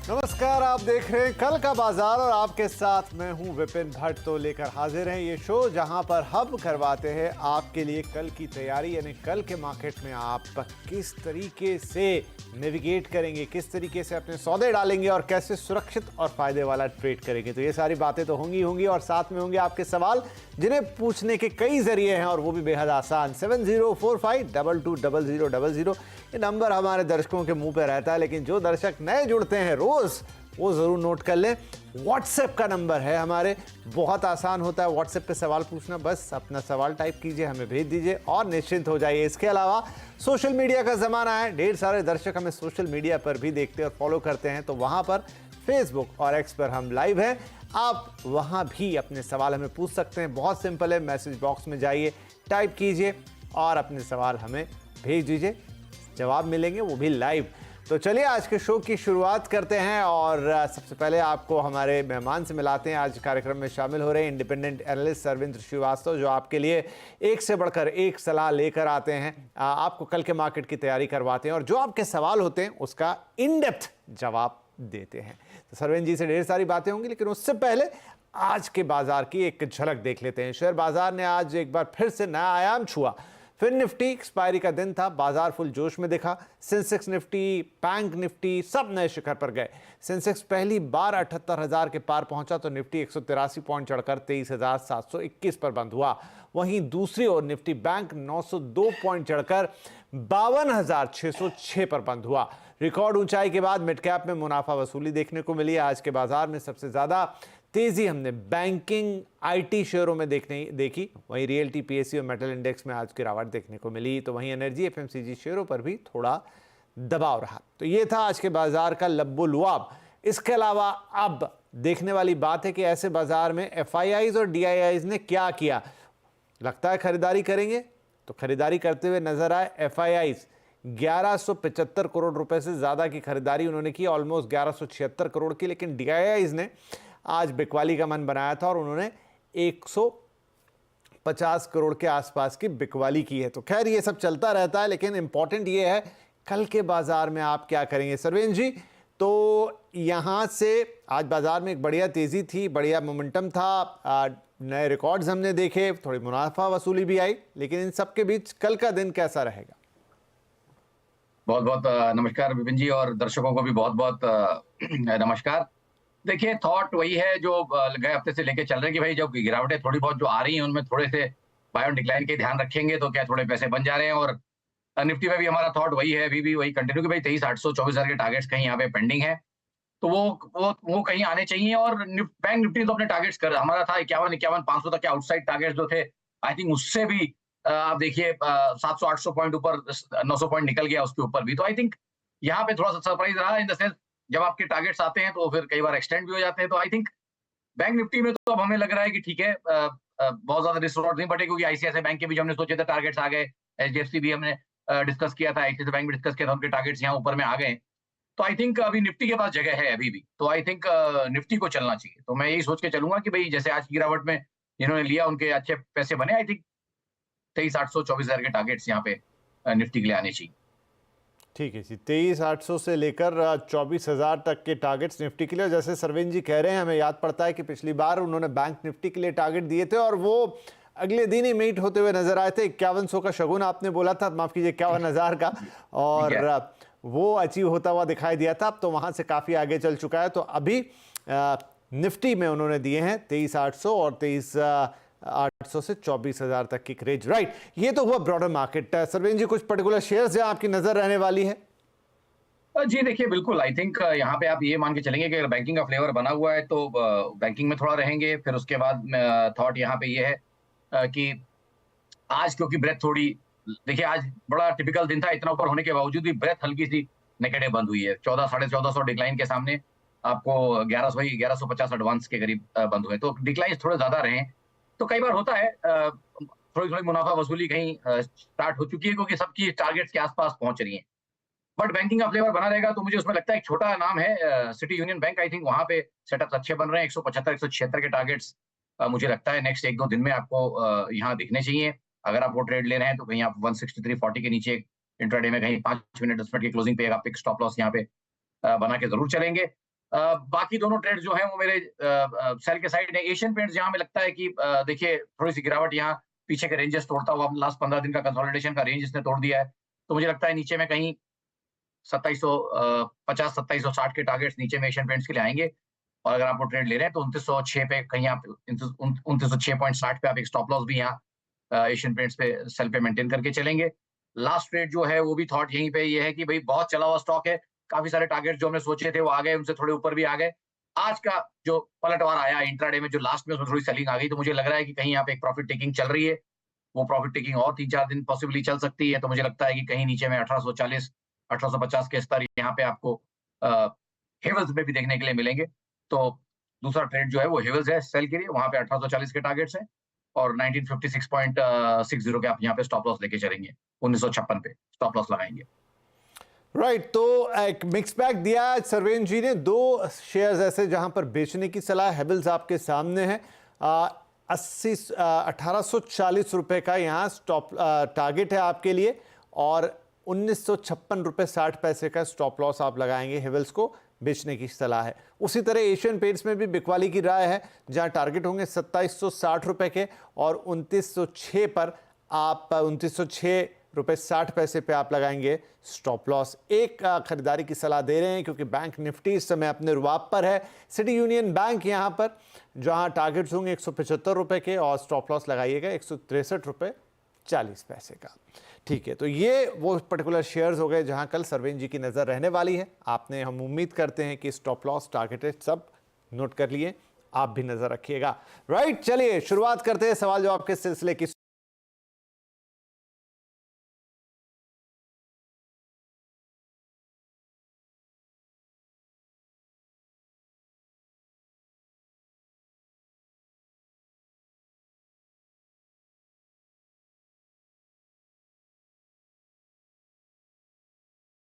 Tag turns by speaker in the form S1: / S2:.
S1: नमस्कार, आप देख रहे हैं कल का बाजार और आपके साथ मैं हूं विपिन भट्ट। तो लेकर हाजिर हैं ये शो जहां पर हम करवाते हैं आपके लिए कल की तैयारी, यानी कल के मार्केट में आप किस तरीके से नेविगेट करेंगे, किस तरीके से अपने सौदे डालेंगे और कैसे सुरक्षित और फायदे वाला ट्रेड करेंगे। तो ये सारी बातें तो होंगी और साथ में होंगे आपके सवाल, जिन्हें पूछने के कई जरिए हैं और वो भी बेहद आसान। 7045220000 ये नंबर हमारे दर्शकों के मुंह पे रहता है, लेकिन जो दर्शक नए जुड़ते हैं रोज वो जरूर नोट कर लें। व्हाट्सएप का नंबर है हमारे, बहुत आसान होता है व्हाट्सएप पे सवाल पूछना। बस अपना सवाल टाइप कीजिए, हमें भेज दीजिए और निश्चिंत हो जाइए। इसके अलावा सोशल मीडिया का जमाना है, ढेर सारे दर्शक हमें सोशल मीडिया पर भी देखते और फॉलो करते हैं। तो वहां पर फेसबुक और एक्स पर हम लाइव हैं, आप वहां भी अपने सवाल हमें पूछ सकते हैं। बहुत सिंपल है, मैसेज बॉक्स में जाइए, टाइप कीजिए और अपने सवाल हमें भेज दीजिए, जवाब मिलेंगे वो भी लाइव। तो चलिए आज के शो की शुरुआत करते हैं और सबसे पहले आपको हमारे मेहमान से मिलाते हैं। आज कार्यक्रम में शामिल हो रहे हैं इंडिपेंडेंट एनालिस्ट सरविंद्र श्रीवास्तव, जो आपके लिए एक से बढ़कर एक सलाह लेकर आते हैं, आपको कल के मार्केट की तैयारी करवाते हैं और जो आपके सवाल होते हैं उसका इन डेप्थ जवाब देते हैं। तो सरविंद्र जी से ढेर सारी बातें होंगी, लेकिन उससे पहले आज के बाजार की एक झलक देख लेते हैं। शेयर बाजार ने आज एक बार फिर से नया आयाम छुआ। फिर निफ्टी, एक्सपायरी का दिन था, बाजार फुल जोश में दिखा। सेंसेक्स निफ्टी, बैंक निफ्टी सब नए शिखर पर गए। सेंसेक्स पहली बार 78,000 के पार पहुंचा तो निफ्टी 183 पॉइंट चढ़कर 23,721 पर बंद हुआ। वहीं दूसरी ओर निफ्टी बैंक 902 पॉइंट चढ़कर 52,606 पर बंद हुआ। रिकॉर्ड ऊंचाई के बाद मिड कैप में मुनाफा वसूली देखने को मिली। आज के बाजार में सबसे ज्यादा तेजी हमने बैंकिंग, आईटी शेयरों में देखी। वहीं रियल्टी, पीएसयू और मेटल इंडेक्स में आज गिरावट देखने को मिली। तो वहीं एनर्जी, एफएमसीजी शेयरों पर भी थोड़ा दबाव रहा। तो ये था आज के बाजार का लब्बो लुआब। इसके अलावा अब देखने वाली बात है कि ऐसे बाजार में एफआईआईज और डीआईआईज ने क्या किया। लगता है खरीदारी करेंगे, तो खरीदारी करते हुए नजर आए एफआईआईज। 1175 करोड़ रुपए से ज्यादा की खरीदारी उन्होंने की, ऑलमोस्ट 1176 करोड़ की। लेकिन डीआईआईज ने आज बिकवाली का मन बनाया था और उन्होंने 150 करोड़ के आसपास की बिकवाली की है। तो खैर ये सब चलता रहता है, लेकिन इंपॉर्टेंट ये है कल के बाजार में आप क्या करेंगे। सरवेंद्र जी, तो यहां से आज बाजार में एक बढ़िया तेजी थी, बढ़िया मोमेंटम था, नए रिकॉर्ड्स हमने देखे, थोड़ी मुनाफा वसूली भी आई, लेकिन इन सब के बीच कल का दिन कैसा रहेगा?
S2: बहुत बहुत नमस्कार विपिन जी, और दर्शकों को भी बहुत बहुत नमस्कार। देखिए, थॉट वही है जो गए हफ्ते से लेके चल रहे हैं कि भाई जब गिरावटें थोड़ी बहुत जो आ रही हैं उनमें थोड़े से बाय ऑन डिक्लाइन के ध्यान रखेंगे तो क्या थोड़े पैसे बन जा रहे हैं। और निफ्टी में भी हमारा थॉट वही है, अभी भी वही कंटिन्यू कि भाई 23,800 24,000 के टारगेट्स कहीं यहाँ पे पेंडिंग है, तो वो कहीं आने चाहिए। और बैंक निफ्टी तो अपने टारगेट्स कर, हमारा था 51-500 तक के आउटसाइड टारगेट्स जो थे, आई थिंक उससे भी आप देखिए 700-800 पॉइंट ऊपर, 900 पॉइंट निकल गया उसके ऊपर भी। तो आई थिंक यहाँ पे थोड़ा सा सरप्राइज रहा, इन द सेंस जब आपके टारगेट्स आते हैं तो फिर कई बार एक्सटेंड भी हो जाते हैं। तो आई थिंक बैंक निफ्टी में तो अब हमें लग रहा है कि ठीक है, बहुत ज्यादा रिस्क रिवॉर्ड नहीं बटे, क्योंकि आईसीआईसीआई बैंक के भी जो हमने सोचे थे टारगेट्स आ गए, एचडीएफसी भी हमने डिस्कस किया था, आईसीआईसीआई बैंक भी डिस्कस किया था, उनके टारगेट्स यहाँ ऊपर में आ गए। तो आई थिंक अभी निफ्टी के पास जगह है अभी भी, तो आई थिंक निफ्टी को चलना चाहिए। तो मैं यही सोच के चलूंगा कि भाई जैसे आज की गिरावट में जिन्होंने लिया उनके अच्छे पैसे बने। आई थिंक 23,800 24,000 के टारगेट्स यहाँ पे निफ्टी के लिए आने चाहिए।
S1: ठीक है जी, 23,800 से लेकर 24,000 तक के टारगेट्स निफ्टी के लिए। जैसे सरविंद्र जी कह रहे हैं, हमें याद पड़ता है कि पिछली बार उन्होंने बैंक निफ्टी के लिए टारगेट दिए थे और वो अगले दिन ही मीट होते हुए नजर आए थे। 5100 का शगुन आपने बोला था, माफ कीजिए 51,000 का, और वो अचीव होता हुआ दिखाई दिया था। अब तो वहां से काफी आगे चल चुका है। तो अभी निफ्टी में उन्होंने दिए हैं 23,800 और 23,800 से 24,000 तक की रेंज। राइट, ये तो हुआ ब्रॉडर मार्केट। सरवेंद्र जी, कुछ पर्टिकुलर शेयर्स जहां आपकी नजर रहने वाली है?
S2: जी देखिए, बिल्कुल आई थिंक यहाँ पे आप ये मान के चलेंगे कि अगर बैंकिंग का फ्लेवर बना हुआ है तो बैंकिंग में थोड़ा रहेंगे। फिर उसके बाद थॉट यहाँ पे ये है कि आज क्योंकि ब्रेथ थोड़ी, देखिए आज बड़ा टिपिकल दिन था, इतना ऊपर होने के बावजूद भी ब्रेथ हल्की सी नेगेटिव बंद हुई है। 1400-1450 डिक्लाइन के सामने आपको 1150 एडवांस के करीब बंद हुए, तो डिक्लाइन थोड़े ज्यादा रहे। तो कई बार होता है थोड़ी थोड़ी मुनाफा वसूली कहीं स्टार्ट हो चुकी है, क्योंकि सबकी टारगेट्स के आसपास पहुंच रही है। बट बैंकिंग का फ्लेवर बना रहेगा, तो मुझे उसमें लगता है एक छोटा नाम है city union bank. I think वहां पे सेटअप्स अच्छे बन रहे हैं। 175-176 के टारगेट्स मुझे लगता है नेक्स्ट 1-2 दिन में आपको यहाँ दिखने चाहिए। अगर आप वो ट्रेड ले रहे हैं तो कहीं आप 163.40 के नीचे इंट्राडे में कहीं 5 मिनट 10 मिनट की क्लोजिंग पे आप एक स्टॉप लॉस यहाँ पे बना के जरूर चलेंगे। बाकी दोनों ट्रेड जो हैं वो मेरे सेल के साइड है। एशियन पेंट्स जहां हमें लगता है कि देखिए थोड़ी सी गिरावट यहाँ पीछे के रेंजेस तोड़ता हुआ लास्ट 15 दिन का कंसोलिडेशन का रेंज इसने तोड़ दिया है, तो मुझे लगता है नीचे में कहीं 2750 2760 के टारगेट्स नीचे में एशियन पेंट्स के लिए आएंगे। और अगर आप वो ट्रेड ले रहे हैं तो 2906 पे कहीं आप 2906.60 पे आप एक स्टॉप लॉस भी यहाँ एशियन पेंट्स पे सेल पे मेंटेन करके चलेंगे। लास्ट ट्रेड जो है वो भी थॉट यहीं पे ये है कि भाई बहुत चला हुआ स्टॉक है, काफी सारे टारगेट जो हमने सोचे थे वो आ गए, उनसे थोड़े ऊपर भी आ गए। आज का जो पलटवार आया इंट्राडे में, जो लास्ट में उसमें थोड़ी सेलिंग आ गई, तो मुझे लग रहा है कि कहीं यहाँ पे एक प्रॉफिट टेकिंग चल रही है। वो प्रॉफिट टेकिंग और 3-4 दिन पॉसिबली चल सकती है, तो मुझे लगता है कि कहीं नीचे में 1840 1850 के स्तर यहाँ पे आपको हेवल्स में भी देखने के लिए मिलेंगे। तो दूसरा ट्रेड जो है वो हेवल्स है सेल के लिए, वहां पे 1840 के टारगेट्स हैं और 1956.60 के आप यहाँ पे स्टॉप लॉस लेके चलेंगे, 1956 पे स्टॉप लॉस लगाएंगे।
S1: राइट, तो एक मिक्स बैग दिया सरवेन जी ने। दो शेयर्स ऐसे जहां पर बेचने की सलाह, हेवल्स आपके सामने है, 1840 रुपए का यहाँ स्टॉप टारगेट है आपके लिए, और 1956 रुपए 60 पैसे का स्टॉप लॉस आप लगाएंगे। हेवल्स को बेचने की सलाह है। उसी तरह एशियन पेंट्स में भी बिकवाली की राय है, जहां टारगेट होंगे 2760 रुपए के, और 2906 पर आप 2906 रुपए 60 पैसे पे आप लगाएंगे स्टॉप लॉस। एक खरीदारी की सलाह दे रहे हैं क्योंकि बैंक निफ्टी इस समय अपने रुआब पर है। सिटी यूनियन बैंक यहां पर, जहां टारगेट्स होंगे 175 रुपए के और स्टॉप लॉस लगाइएगा 163 रुपए 40 पैसे का। ठीक है, तो ये वो पर्टिकुलर शेयर्स हो गए जहां कल सरवेन जी की नज़र रहने वाली है। आपने, हम उम्मीद करते हैं कि स्टॉप लॉस टारगेटेड सब नोट कर लिए, आप भी नज़र रखिएगा। राइट, चलिए शुरुआत करते हैं सवाल जवाब के सिलसिले की।